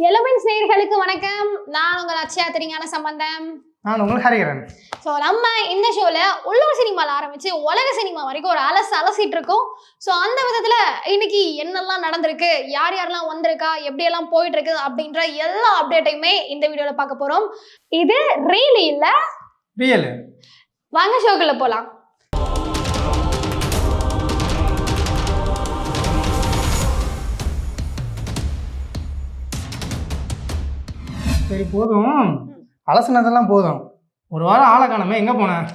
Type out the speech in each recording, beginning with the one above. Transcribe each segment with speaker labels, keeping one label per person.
Speaker 1: Elements நேயர்களுக்கு வணக்கம். நான் உங்கள் அச்சயா தெரியான சம்பந்தம்.
Speaker 2: நான் உங்கள் ஹரிகரன்.
Speaker 1: ஸோ நம்ம இந்த ஷோவில் உள்ளூர் சினிமாவில் ஆரம்பித்து உலக சினிமா வரைக்கும் ஒரு அலசிட்டு இருக்கோம். ஸோ அந்த விதத்தில் இன்னைக்கு என்னெல்லாம் நடந்திருக்கு, யார் யாரெல்லாம் வந்திருக்கா, எப்படியெல்லாம் போயிட்டு இருக்கு அப்படின்ற எல்லா அப்டேட்டையுமே இந்த வீடியோவில் பார்க்க போகிறோம். இது ரீல் இல்லை,
Speaker 2: ரியல்.
Speaker 1: வாங்க ஷோக்குள்ள போகலாம்.
Speaker 2: சரி போதும், அலசினதெல்லாம் போதும். ஒரு வாரம் ஆளை காணாம எங்க போனேன்?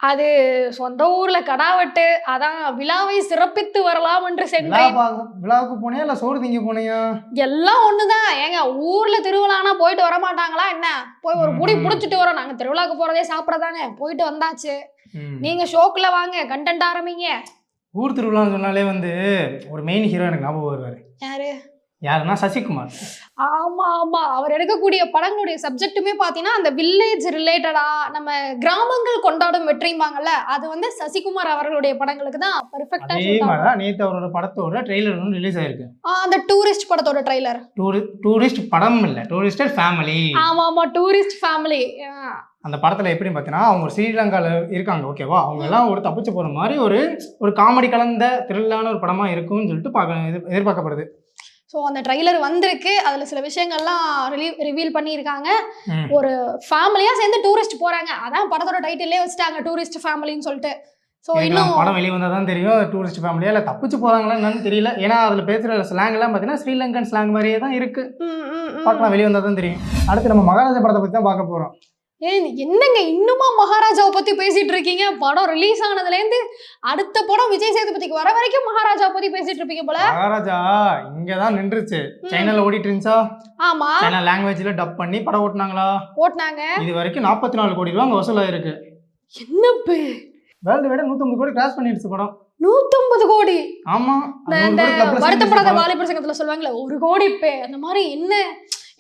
Speaker 1: அது சொந்த ஊர்ல கடாவட்டு, அதான் விழாவை சிறப்பித்து வரலாம் என்று சென்றேன்.
Speaker 2: விழாவுக்கு போனியா இல்ல சோறு திங்க போனியா?
Speaker 1: எல்லாம் ஒண்ணுதான். ஏங்க ஊர்ல திருவிழானா போயிட்டு வர மாட்டாங்களா என்ன? போய் ஒரு புடி புடிச்சிட்டு வரோம். நாங்க திருவிழாக்கு போறதே சாப்பிடதானே, போயிட்டு வந்தாச்சு. நீங்க ஷோக்குள்ள வாங்க, கண்டென்ட் ஆரம்பிங்க.
Speaker 2: ஊர் திருவிழான்னு சொன்னாலே ஒரு மெயின் ஹீரோ எனக்கு ஞாபகம் வருவாரு. யாருன்னா சசிகுமார்.
Speaker 1: ஆமா ஆமா, அவர் எடுக்கக்கூடிய படங்களுடைய சப்ஜெக்ட்டுமே பாத்தீங்கன்னா அந்த வில்லேஜ் ரிலேட்டடா, நம்ம கிராமங்கள் கொண்டாடும் வெற்றிம்பாங்கல்ல, அது சசிகுமார் அவர்களுடைய படங்களுக்கு தான் பெர்ஃபெக்ட்டா
Speaker 2: ஷூட் ஆகும். நேத்து அவரோட படத்தோட ட்ரெய்லர் ரிலீஸ் ஆயிருக்கு.
Speaker 1: அந்த டூரிஸ்ட் படத்தோட ட்ரெய்லர்.
Speaker 2: டூரிஸ்ட் படம் இல்ல, டூரிஸ்ட் ஃபேமிலி.
Speaker 1: ஆமா ஆமா, டூரிஸ்ட் ஃபேமிலி.
Speaker 2: அந்த படத்துல எப்படி பார்த்தீங்கன்னா, அவங்க ஸ்ரீலங்கால இருக்காங்க, ஓகேவா? அவங்க எல்லாம் ஒரு தப்பிச்சு போற மாதிரி ஒரு காமெடி கலந்த த்ரில்லான ஒரு படமா இருக்கும்னு சொல்லிட்டு எதிர்பார்க்கப்படுது.
Speaker 1: ஸோ அந்த ட்ரெய்லர் வந்திருக்கு, அதில் சில விஷயங்கள்லாம் ரிவீல் பண்ணியிருக்காங்க. ஒரு ஃபேமிலியாக சேர்ந்து டூரிஸ்ட் போகிறாங்க, அதான் படத்தோட டைட்டிலே வச்சுட்டாங்க, டூரிஸ்ட் ஃபேமிலின்னு சொல்லிட்டு. ஸோ இன்னும்
Speaker 2: படம் வெளியே வந்தால் தான் தெரியும் டூரிஸ்ட் ஃபேமிலியா இல்லை தப்பிச்சு போகிறாங்களா என்னன்னு தெரியல. ஏன்னா அதில் பேசுகிற ஸ்லாங்லாம் பார்த்தீங்கன்னா ஸ்ரீலங்கன் ஸ்லாங் மாதிரியே தான் இருக்குது. பார்க்கலாம், வெளியே வந்தால் தான் தெரியும். அடுத்து நம்ம மகாராஜா படத்தை பற்றி தான் பார்க்க போகிறோம்.
Speaker 1: என்னங்க இன்னுமா மகாராஜாவை பத்தி பேசிட்டு இருக்கீங்க? படம் ரிலீஸ் ஆனதுலேருந்து அடுத்த படம் விஜய் சேதுபதிக்கு வர வரைக்கும் மகாராஜா பத்தி பேசிட்டு இருப்பீங்க போல.
Speaker 2: மகாராஜா இங்கதான் நின்றுச்சு, சைனால ஓடிட்டு இருந்துச்சா?
Speaker 1: ஆமா,
Speaker 2: சைனா லாங்குவேஜ்ல டப் பண்ணி படம்
Speaker 1: ஓட்டினாங்க.
Speaker 2: இது வரைக்கும் 44 கோடி ரூபா அங்க வசூலாயிருக்கு.
Speaker 1: என்ன
Speaker 2: வேர்ல்டு வைட 150 கோடி கிராஸ் பண்ணிடுச்சு படம்.
Speaker 1: 150 கோடி?
Speaker 2: ஆமா,
Speaker 1: வருத்தப்படாத வாலிபர் சங்கத்துல சொல்லுவாங்களே 1 கோடி அந்த மாதிரி என்ன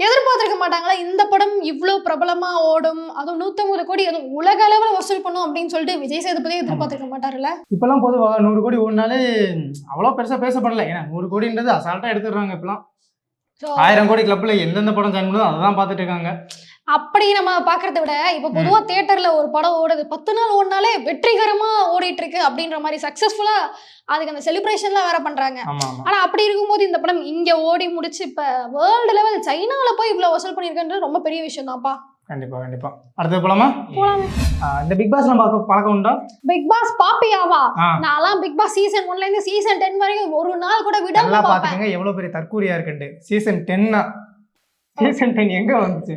Speaker 1: எதிர்பார்த்திருக்க மாட்டாங்களா? இந்த படம் இவ்வளவு பிரபலமா ஓடும், அதுவும் 150 கோடி, அதுவும் உலக அளவில் வசூல் பண்ணும் அப்படின்னு சொல்லிட்டு விஜய் சேதுபதியே எதிர்பார்த்திருக்க மாட்டாருல்ல.
Speaker 2: இப்பெல்லாம் பொதுவா 100 கோடி ஓடினாலே அவ்வளோ பெருசா பேசப்படல. ஏன்னா 100 கோடின்றது அசால்ட்டா எடுத்துடுறாங்க. இப்பெல்லாம் 1000 கோடி கிளப்ல எந்தெந்த படம் ஜாயின் பண்ணுதோ அதை தான் பார்த்துட்டு இருக்காங்க.
Speaker 1: அப்படி நம்ம பாக்குறத விட இப்ப பொதுவா தியேட்டர்ல ஒரு படம் ஓடுது, 10 நாள் ஓடினாலே வெற்றிகரமா ஓடிட்டு இருக்கு அப்படின்ற மாதிரி சக்சஸ்ஃபுல்லா அதுக்கு அந்த செலிப்ரேஷன்லாம் வேற பண்றாங்க.
Speaker 2: ஆனா
Speaker 1: அப்படி இருக்கும்போது இந்த படம் இங்க ஓடி முடிச்சு இப்ப வேர்ல்டு லெவல் சைனால போய் இவ்வளவு வசூல் பண்ணிருக்குன்றது ரொம்ப பெரிய விஷயம் தான்ப்பா.
Speaker 2: கண்டிப்பா கண்டிப்பா. அடுத்து போலாமே. இந்த பிக் பாஸ் பழக்கம் உண்டா?
Speaker 1: பிக் பாஸ் பாப்பியாவா? நான்லாம் பிக் பாஸ் சீசன் 1ல இருந்து சீசன் 10 வரைக்கும் ஒரு நாள் கூட விடாம
Speaker 2: பாப்பேன். எவ்வளவு பெரிய தற்கூரியா இருக்குன்னு. சீசன் 10 சீசன் 10 எங்க வந்துச்சு?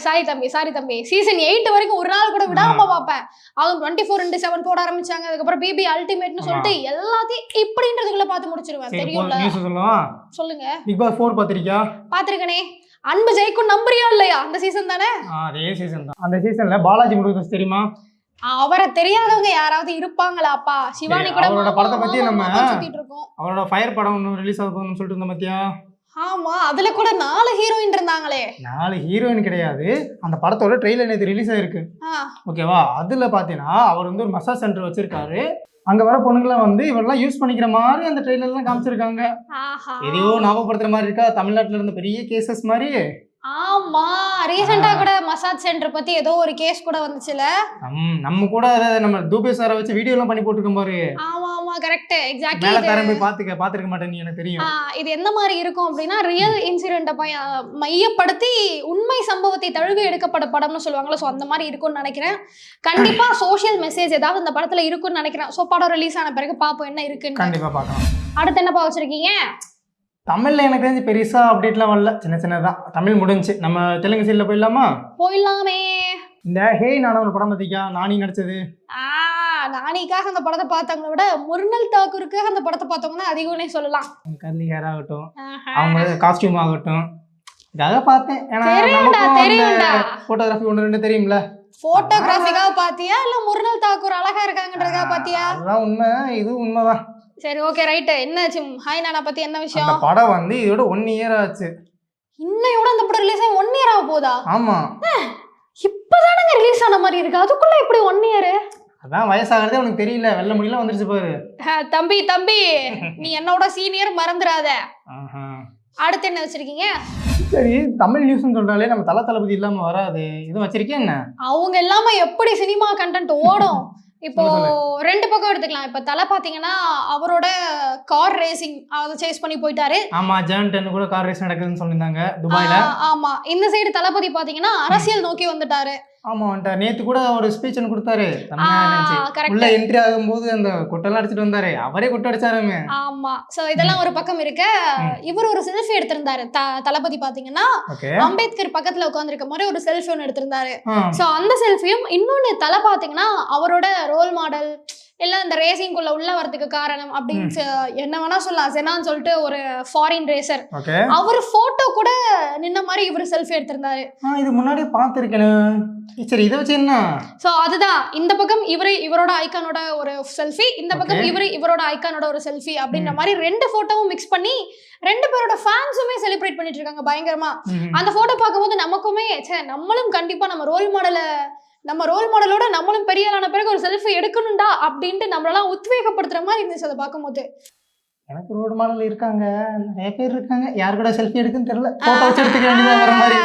Speaker 2: சாரி
Speaker 1: தம்பி சீசன் 8 வரைக்கும் ஒரு நாள் கூட விடாம பாப்பேன். அதுவும் 24/7 போட ஆரம்பிச்சாங்க. அதுக்கப்புறம் பிபி அல்டிமேட்னு சொல்லிட்டு எல்லாத்தையும் இப்படின்றதுக்குள்ள பார்த்து முடிச்சிருவேன். தெரியும்ல? சொல்லுங்க.
Speaker 2: பிக் பாஸ் 4 பாத்திருக்கியா?
Speaker 1: பாத்திருக்கனே. அன்பு ஜெயிக்கும் நம்புறியா இல்லையா? அந்த சீசன் தானே?
Speaker 2: அதே சீசன் தான். அந்த சீசன்ல பாலாஜி முருகதாஸ் தெரியுமா?
Speaker 1: அவரை தெரியாதவங்க யாராவது இருப்பாங்களாப்பா? சிவானி கூட
Speaker 2: அவரோட படத்தை பத்தி நம்ம
Speaker 1: சுத்திட்டு இருக்கோம்.
Speaker 2: அவரோட ஃபயர் படம் ரிலீஸ் ஆகுதுன்னு சொல்லிட்டு இருந்த மத்தியா?
Speaker 1: ஆமா, அதுல கூட 4 ஹீரோயின் இருந்தாங்களே.
Speaker 2: 4 ஹீரோயின் கிடையாது, அந்த படத்தோட ட்ரெய்லர் நேத்து ரிலீஸ் ஆயிருக்கு, ஓகேவா? அதுல பாத்தீங்கன்னா அவர் ஒரு மசாஜ் சென்டர் வச்சிருக்காரு. அங்க வர பொண்ணுங்களாம் இவரெல்லாம் யூஸ் பண்ணிக்கிற மாதிரி அந்த ட்ரெய்லர்லாம் காமிச்சிருக்காங்க. எதையோ ஞாபகப்படுத்துற மாதிரி இருக்கா? தமிழ்நாட்டுல இருந்த பெரிய கேசஸ் மாதிரி.
Speaker 1: ஆமா, ரீசெண்டா கூட மசாஜ் சென்டர் பத்தி ஏதோ ஒரு கேஸ் கூட வந்துச்சுல.
Speaker 2: நம்ம கூட நம்ம தூபே சாரை வச்சு வீடியோ எல்லாம் பண்ணி போட்டுருக்கோம் பாரு.
Speaker 1: ஆமா ஆமா, கரெக்ட், எக்ஸாக்ட்லி.
Speaker 2: மேல தரம் போய் பாத்துக்க மாட்டேன் நீ, எனக்கு தெரியும்.
Speaker 1: இது எந்த மாதிரி இருக்கும் அப்படின்னா, ரியல் இன்சிடென்ட்டை மையப்படுத்தி உண்மை சம்பவத்தை தழுவி எடுக்கப்பட்ட படம்னு சொல்லுவாங்கல்ல. ஸோ அந்த மாதிரி இருக்கும்னு நினைக்கிறேன். கண்டிப்பா சோஷியல் மெசேஜ் ஏதாவது இந்த படத்துல இருக்கும்னு நினைக்கிறேன். ஸோ படம் ரிலீஸ் ஆன பிறகு பாப்போம் என்ன இருக்குன்னு.
Speaker 2: கண்டிப்பா பார்க்கலாம்.
Speaker 1: அடுத்து என்னப்பா வச்சிருக்கீங்க?
Speaker 2: தமிழ்ல எனக்கு தெரிஞ்சு பெருசா அப்டேட்லாம் வரல, சின்னதான். தமிழ் முடிஞ்சு. நம்ம தெலுங்கு சைட்ல போயிடலாமே. இந்த ஹே நானா ஒரு படம் பார்த்தியா? நானி நடிச்சது.
Speaker 1: நானிக்காக அந்த படத்தை பார்த்தவங்களை விட முர்னல் தாக்கூருக்காக அந்த படத்தை பார்த்தவங்க தான் அதிகம்னே சொல்லலாம்.
Speaker 2: கர்லி ஹேர் ஆகட்டும், அவங்க காஸ்டியூம் ஆகட்டும், இதாக பார்த்தேன். போட்டோகிராஃபி 1-2 தெரியும்ல.
Speaker 1: போட்டோகிராஃபிக்காக பாத்தியா இல்ல முர்னல் தாக்கூர் அழகா இருக்காங்கன்றதுக்காக பாத்தியா?
Speaker 2: அதுதான் உண்மை, இது உண்மைதான்.
Speaker 1: சரி, ஓகே, ரைட். என்னாச்சு ஹாய் நானா பத்தி என்ன விஷயம்?
Speaker 2: அந்த படம் இதோட 1 இயர் ஆச்சு.
Speaker 1: இன்னையோட அந்த படம் ரிலீஸ் ஆகி 1 இயர் ஆக போதா?
Speaker 2: ஆமா,
Speaker 1: இப்பதானங்க ரிலீஸ் ஆன மாதிரி இருக்கு, அதுக்குள்ள எப்படி 1 இயர்?
Speaker 2: அதான் வயசாகிறதே உனக்கு தெரியல, வெள்ள முடியல வந்துருச்சு பாரு.
Speaker 1: தம்பி நீ என்னோட சீனியர், மறந்துடாத. அடுத்து என்ன வச்சிருக்கீங்க?
Speaker 2: சரி, தமிழ் நியூஸ்னு சொல்றாலே நம்ம தளபதி இல்லாம வராது. இது வச்சிருக்கேன் என்ன?
Speaker 1: அவங்க இல்லாம எப்படி சினிமா கண்டென்ட் ஓடும்? இப்போ 2 பக்கம் எடுத்துக்கலாம். இப்ப தல பாத்தீங்கன்னா அவரோட கார் ரேசிங் அதை சேஸ் பண்ணி போயிட்டாரு.
Speaker 2: ஆமா, ஜான் 10 கூட கார் ரேஸ் நடக்குதுன்னு சொல்லியிருந்தாங்க துபாயில.
Speaker 1: ஆமா, இந்த சைடு தளபதி பாத்தீங்கன்னா அரசியல் நோக்கி வந்துட்டாரு.
Speaker 2: ஆமா, வந்துட்டார். நேத்து கூட ஒரு ஸ்பீச் ஒன்று கொடுத்தாரு. உள்ள என்ட்ரி ஆகும்போது அந்த கொட்டெல்லாம் அடிச்சுட்டு வந்தாரு. அவரே கொட்டை அடிச்சாருமே.
Speaker 1: ஆமா, சோ இதெல்லாம் ஒரு பக்கம் இருக்க, இவர் ஒரு செல்ஃபி எடுத்திருந்தாரு. தளபதி பாத்தீங்கன்னா அம்பேத்கர் பக்கத்துல உட்கார்ந்துருக்க மாதிரி ஒரு செல்ஃபி ஒன்று எடுத்திருந்தாரு. சோ அந்த செல்ஃபியும் இன்னொன்னு தலை பாத்தீங்கன்னா அவரோட ரோல் மாடல் இல்ல இந்த ரேசிங்குள்ள உள்ள வரதுக்கு காரணம் அப்படின்னு என்ன வேணா சொல்லலாம். செனான்னு சொல்லிட்டு ஒரு ஃபாரின் ரேசர், அவரு போட்டோ கூட நின்ன மாதிரி இவரு செல்ஃபி எடுத்திருந்தாரு.
Speaker 2: இது முன்னாடி பாத்துருக்கேன். சரி, இதை வச்சு என்ன? சோ
Speaker 1: அதுதான், இந்த பக்கம் இவரோட ஐகானோட ஒரு செல்ஃபி, இந்த பக்கம் இவரோட ஐகானோட ஒரு செல்ஃபி அப்படின்ற மாதிரி 2 போட்டோவும் மிக்ஸ் பண்ணி 2 பேரோட ஃபேன்ஸுமே செலிப்ரேட் பண்ணிட்டு இருக்காங்க பயங்கரமா. அந்த போட்டோ பார்க்கும்போது நமக்குமே நம்மளும் கண்டிப்பா நம்ம ரோல் மாடலோட நம்மளும் பெரிய ஆன பிறகு ஒரு செல்ஃபி எடுக்கணும்டா அப்படின்ட்டு நம்மளெல்லாம் உத்வேகப்படுத்துற மாதிரி இருந்துச்சு அதை பார்க்கும்போது.
Speaker 2: எனக்கு ரோல் மாடல் இருக்காங்க, நிறைய பேர் இருக்காங்க. யார் கூட செல்ஃபி எடுக்குன்னு தெரியல, போட்டோ வச்சு எடுத்துக்க வேண்டியது மாதிரி.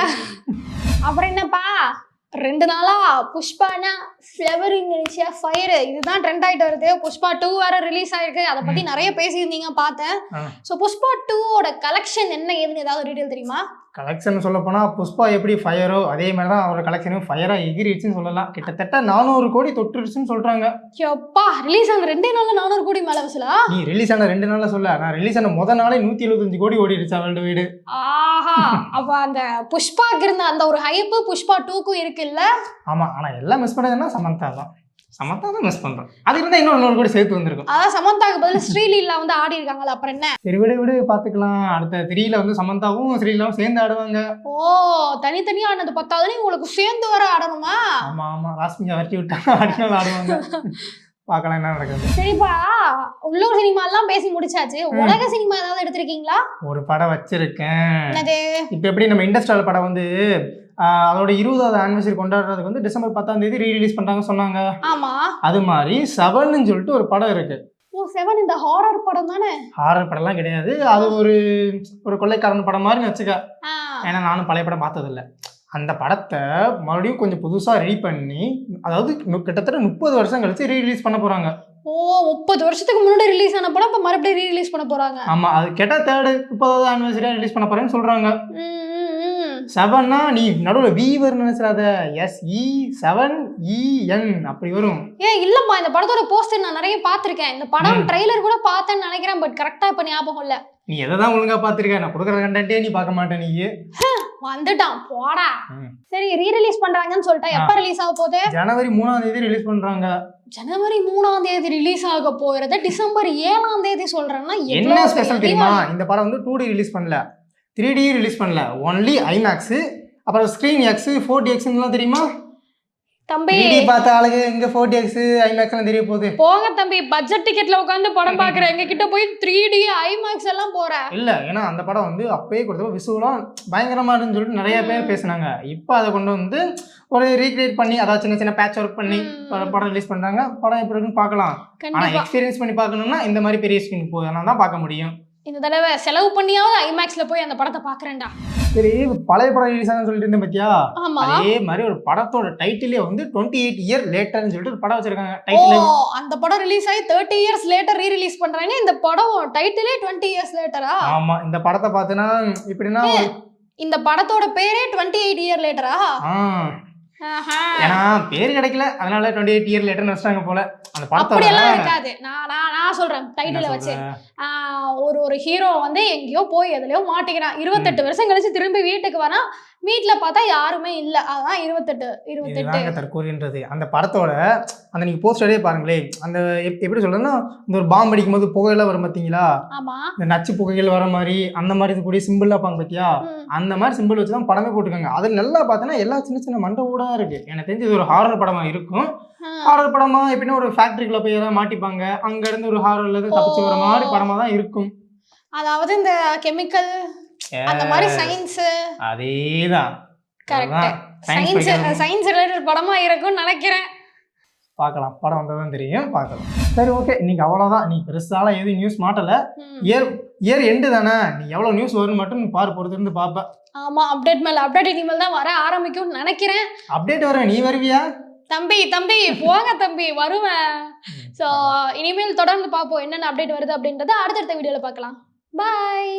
Speaker 1: அப்புறம் என்னப்பா, 2 நாளா புஷ்பானா ஃப்ளவரிங் ஃபயர் இதுதான் ட்ரெண்ட் ஆயிட்டு வருது. புஷ்பா 2 வேற ரிலீஸ் ஆயிருக்கு. அதை பத்தி நிறைய பேசியிருந்தீங்க பார்த்தேன். ஸோ புஷ்பா 2ஓட கலெக்ஷன் என்ன ஏதுன்னு ஏதாவது டீடைல் தெரியுமா?
Speaker 2: கலெக்ஷன் சொல்ல போனா புஷ்பா எப்படி ஃபயரோ அதே மாதிரி தான் அவரோட கலெக்ஷனும் ஃபயரா எகிரிச்சுன்னு சொல்லலாம். கிட்டத்தட்ட 400 கோடி தொட்டுருச்சுன்னு சொல்றாங்க.
Speaker 1: எப்பா, ரிலீஸ் ஆன 2 நாள்ல 400 கோடி மேல வசூலா?
Speaker 2: நீ ரிலீஸ் ஆன 2 நாள்ல சொல்ல, நான் ரிலீஸ் ஆன முத நாளே 175 கோடி ஓடிடுச்சா வேர்ல்டு வைடு.
Speaker 1: ஆஹா, அப்ப அந்த புஷ்பாக்கு இருந்த அந்த ஒரு ஹைப் புஷ்பா 2க்கும் இருக்குல்ல?
Speaker 2: ஆமா, ஆனா எல்லாம் மிஸ் பண்ணதுன்னா சமந்தா தான் மிஸ் பண்றோம். அதுக்கு இருந்தா இன்னும் 100 கோடி சேர்த்து வந்திருக்கும்.
Speaker 1: அதான் சமந்தாக்கு பதில் ஸ்ரீலீலா வந்து ஆடி இருக்காங்களா, அப்புறம் என்ன?
Speaker 2: சரி, விடு பாத்துக்கலாம். அடுத்த 3ல வந்து சமந்தாவும் ஸ்ரீலீலாவும் சேர்ந்து ஆடுவாங்க.
Speaker 1: ஓ, தனித்தனியா ஆனது பத்தாதுன்னு உங்களுக்கு சேர்ந்து வர ஆடணுமா?
Speaker 2: ஆமா, ராஸ்மிகா வரட்டி விட்டாங்க, அடிஷனல் ஆடுவாங்க. பார்க்கலாம் என்ன நடக்குது.
Speaker 1: சரிப்பா, உள்ளூர் சினிமா எல்லாம் பேசி முடிச்சாச்சு. உலக சினிமா ஏதாவது எடுத்திருக்கீங்களா?
Speaker 2: ஒரு படம் வச்சிருக்கேன். இப்ப எப்படி நம்ம இண்டஸ்ட்ரியல் படம் வந்து அதோட 20வது ஆனிவர்சரி கொண்டாடுறதுக்கு வந்து டிசம்பர் 10ஆம் தேதி ரீரிலீஸ் பண்றாங்க சொன்னாங்க.
Speaker 1: ஆமா,
Speaker 2: அது மாதிரி 7ன்னு சொல்லிட்டு ஒரு படம் இருக்கு.
Speaker 1: ஓ, 7 இந்த ஹாரர் படம் தானே?
Speaker 2: ஹாரர் படம்லாம் கிடையாது, அது ஒரு கொள்ளைக்காரன் படம் மாதிரி வச்சுக்க. ஏன்னா நானும் பழைய படம் பார்த்ததில்ல. அந்த படத்தை மறுபடியும் கொஞ்சம் புதுசா ரெடி பண்ணி, அதாவது கிட்டத்தட்ட 30 வருஷம் கழிச்சு ரீரிலீஸ் பண்ண போறாங்க.
Speaker 1: ஓ, 30 வருஷத்துக்கு முன்னாடி ரிலீஸ் ஆன படம் இப்ப மறுபடியும் ரீரிலீஸ் பண்ண போறாங்க.
Speaker 2: ஆமா, அது கேட்டா 30வது ஆனிவர்சரியா ரிலீஸ் பண்ண போறேன்னு சொல்றாங்க. 7னா நீ நடுவில் வீவர் நினைச்சிடாத, SE7EN அப்படி வரும்.
Speaker 1: இல்லம்மா, இந்த படத்தோட போஸ்டர் நான் நிறைய பார்த்திருக்கேன். இந்த படம் ட்ரெய்லர் கூட பார்த்தேன்னு நினைக்கிறேன், பட் கரெக்டா இப்ப ஞாபகம் இல்ல.
Speaker 2: நீ எதான் ஒழுங்கா பாத்திருக்க, நான் கொடுக்குற கண்டென்ட்டே நீ பார்க்க மாட்டேன். நீ
Speaker 1: வந்துட்டான் போடா. சரி, ரீரிலீஸ் பண்றாங்கன்னு சொல்லிட்டா எப்ப ரிலீஸ் ஆக போகுது?
Speaker 2: ஜனவரி 3ஆம் தேதி ரிலீஸ் பண்றாங்க.
Speaker 1: ஜனவரி 3ஆம் தேதி ரிலீஸ் ஆக போறது டிசம்பர் 7ஆம் தேதி சொல்றேன்னா
Speaker 2: என்ன ஸ்பெஷல் தெரியுமா? இந்த படம் வந்து 2D ரிலீஸ் பண்ணல, 3D ரிலீஸ் பண்ணல, ஒன்லி ஐமேக்ஸ், அப்புறம் ஸ்கிரீன் எக்ஸ் 4DXலாம் தெரியுமா
Speaker 1: தம்பி?
Speaker 2: 3D பார்த்த ஆளுங்க இங்க 4DX ஐமேக்ஸ்லாம் தெரிய போகுது.
Speaker 1: போங்க தம்பி, பட்ஜெட் டிக்கெட்ல உட்கார்ந்து படம் பாக்குற எங்க கிட்ட போய் 3D ஐமேக்ஸ் எல்லாம் போற
Speaker 2: இல்ல. ஏன்னா அந்த படம் வந்து அப்பயே கொடுத்தப்ப விசுவலாம் பயங்கரமா இருந்துன்னு சொல்லிட்டு நிறைய பேர் பேசினாங்க. இப்போ அதை கொண்டு வந்து ஒரு ரீக்ரியேட் பண்ணி, அதாவது சின்ன சின்ன பேட்ச் ஒர்க் பண்ணி படம் ரிலீஸ் பண்றாங்க. படம் எப்படி இருக்குன்னு பார்க்கலாம். ஆனா எக்ஸ்பீரியன்ஸ் பண்ணி பார்க்கணும்னா இந்த மாதிரி பெரிய ஸ்கிரீன் போதுனா தான் பார்க்க முடியும்.
Speaker 1: இந்த தடவை செலவு பண்ணியாவது ஐமேக்ஸ்ல போய் அந்த படத்தை பாக்குறேன்டா.
Speaker 2: சரி, பழைய படம் ரிலீஸ் ஆகுதுன்னு சொல்லிட்டு இருந்தேன் பாத்தியா? அதே மாதிரி ஒரு படத்தோட டைட்டிலே வந்து 28 இயர் லேட்டர்னு சொல்லிட்டு ஒரு படம் வச்சிருக்காங்க. டைட்டில்
Speaker 1: அந்த படம் ரிலீஸ் ஆகி 30 இயர்ஸ் லேட்டர் ரீரிலீஸ் பண்றாங்க. இந்த படம் டைட்டிலே 20 இயர்ஸ் லேட்டரா?
Speaker 2: ஆமா, இந்த படத்தை பார்த்தனா இப்படின்னா
Speaker 1: இந்த படத்தோட பேரே 28 இயர் லேட்டரா?
Speaker 2: ஏன்னா பேர் கிடைக்கல, அதனால 28 இயர் லேட்டர்னு வச்சாங்க போல. அந்த படத்தோட
Speaker 1: எல்லாம் இருக்காது. நான் சொல்றேன் டைட்டில வச்சு, ஒரு ஹீரோ வந்து எங்கேயோ போய் எதுலயோ மாட்டிக்கிறான். 28 வருஷம் கழிச்சு திரும்பி வீட்டுக்கு வரான். வீட்டுல பார்த்தா யாருமே இல்ல. அதான் 28
Speaker 2: தற்கொலைன்றது. அந்த படத்தோட அந்த நீங்க போஸ்டரே பாருங்களே, அந்த எப்படி சொல்றதுன்னா, இந்த ஒரு பாம்பு அடிக்கும் போது புகையெல்லாம் வரும் பாத்தீங்களா? இந்த நச்சு புகைகள் வர மாதிரி அந்த மாதிரி கூடிய சிம்பிளா பாங்க பாத்தியா? அந்த மாதிரி சிம்பிள் வச்சுதான் படமே போட்டுருக்காங்க. அது நல்லா பார்த்தோன்னா எல்லா சின்ன சின்ன மண்டை ஊடா இருக்கு. எனக்கு தெரிஞ்சு இது ஒரு ஹாரர் படமா இருக்கும். ஹாரர் படமா எப்படின்னா ஒரு ஃபேக்டரிக்குள்ள போய் ஏதாவது மாட்டிப்பாங்க, அங்க இருந்து ஒரு ஹாரர்ல இருந்து தப்பிச்சு வர மாதிரி படமா தான் இருக்கும்.
Speaker 1: அதாவது இந்த கெமிக்கல் அந்த மாதிரி சயின்ஸ்
Speaker 2: அதேதான்.
Speaker 1: கரெக்ட், சயின்ஸ் ரிலேட்டட் படமா இருக்கும்னு நினைக்கிறேன்.
Speaker 2: பார்க்கலாம், படம் வந்ததான் தெரியும், பார்க்கலாம். சரி, ஓகே, இன்னைக்கு அவ்வளோதான். நீ பெருசால எதுவும் நியூஸ் மாட்டல. இயர் எண்டு தானே, நீ எவ்வளோ நியூஸ் வரும்னு மட்டும் பாரு, பொறுத்து இருந்து பார்ப்பேன்.
Speaker 1: ஆமா, அப்டேட் மேல அப்டேட் இனிமேல் தான் வர ஆரம்பிக்கும்னு நினைக்கிறேன்.
Speaker 2: அப்டேட் வர நீ வருவியா?
Speaker 1: தம்பி போங்க தம்பி, வருவேன். ஸோ இனிமேல் தொடர்ந்து பார்ப்போம் என்னென்ன அப்டேட் வருது அப்படின்றத அடுத்தடுத்த வீடியோல பார்க்கலாம். பாய்.